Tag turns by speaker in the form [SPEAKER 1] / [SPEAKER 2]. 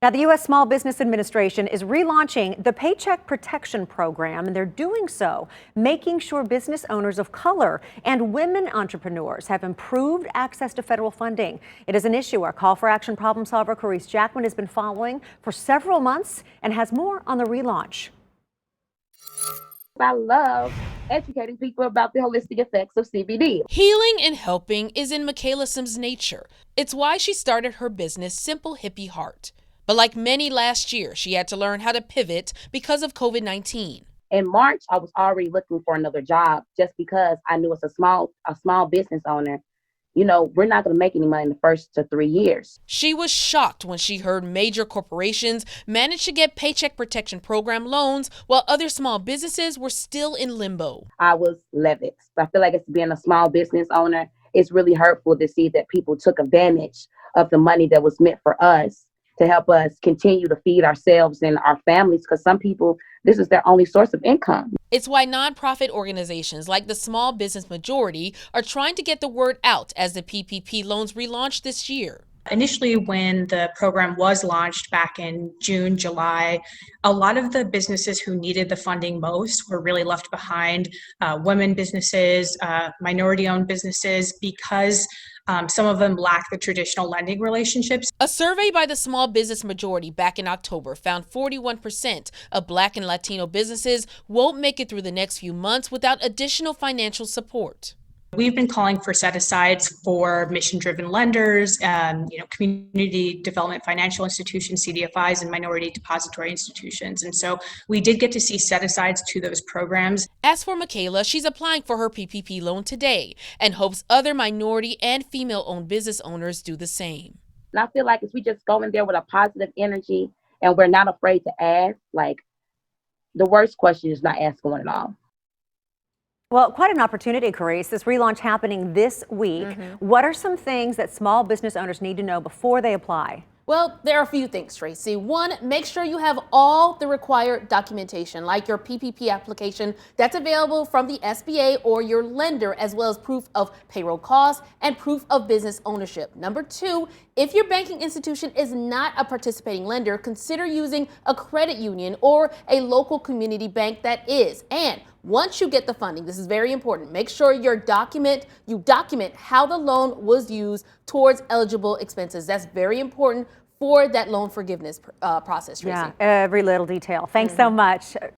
[SPEAKER 1] Now, the U.S. Small Business Administration is relaunching the Paycheck Protection Program, and they're doing so making sure business owners of color and women entrepreneurs have improved access to federal funding. It is an issue our Call for Action problem solver, Carice Jackman, has been following for several months and has more on the relaunch.
[SPEAKER 2] I love educating people about the holistic effects of CBD.
[SPEAKER 3] Healing and helping is in Michaela Sim's nature. It's why she started her business, Simple Hippie Heart. But like many last year, she had to learn how to pivot because of COVID-19.
[SPEAKER 2] In March, I was already looking for another job just because I knew as a small business owner, we're not going to make any money in the first 3 years.
[SPEAKER 3] She was shocked when she heard major corporations managed to get Paycheck Protection Program loans while other small businesses were still in limbo.
[SPEAKER 2] I was livid. I feel like it's being a small business owner, it's really hurtful to see that people took advantage of the money that was meant for us to help us continue to feed ourselves and our families, because some people, this is their only source of income.
[SPEAKER 3] It's why nonprofit organizations like the Small Business Majority are trying to get the word out as the PPP loans relaunch this year.
[SPEAKER 4] Initially, when the program was launched back in June, July, a lot of the businesses who needed the funding most were really left behind. Women businesses, minority-owned businesses, because some of them lack the traditional lending relationships.
[SPEAKER 3] A survey by the Small Business Majority back in October found 41% of Black and Latino businesses won't make it through the next few months without additional financial support.
[SPEAKER 4] We've been calling for set-asides for mission-driven lenders, community development financial institutions, CDFIs, and minority depository institutions. And so we did get to see set-asides to those programs.
[SPEAKER 3] As for Michaela, she's applying for her PPP loan today and hopes other minority and female-owned business owners do the same.
[SPEAKER 2] And I feel like if we just go in there with a positive energy and we're not afraid to ask, the worst question is not asking one at all.
[SPEAKER 1] Well, quite an opportunity, Carice. This relaunch happening this week. What are some things that small business owners need to know before they apply?
[SPEAKER 5] Well, there are a few things, Tracy. One, make sure you have all the required documentation, like your PPP application that's available from the SBA or your lender, as well as proof of payroll costs and proof of business ownership. Number two, if your banking institution is not a participating lender, consider using a credit union or a local community bank that is. And once you get the funding, this is very important, make sure you document how the loan was used towards eligible expenses. That's very important for that loan forgiveness process, Tracy.
[SPEAKER 1] Yeah, every little detail. Thanks so much.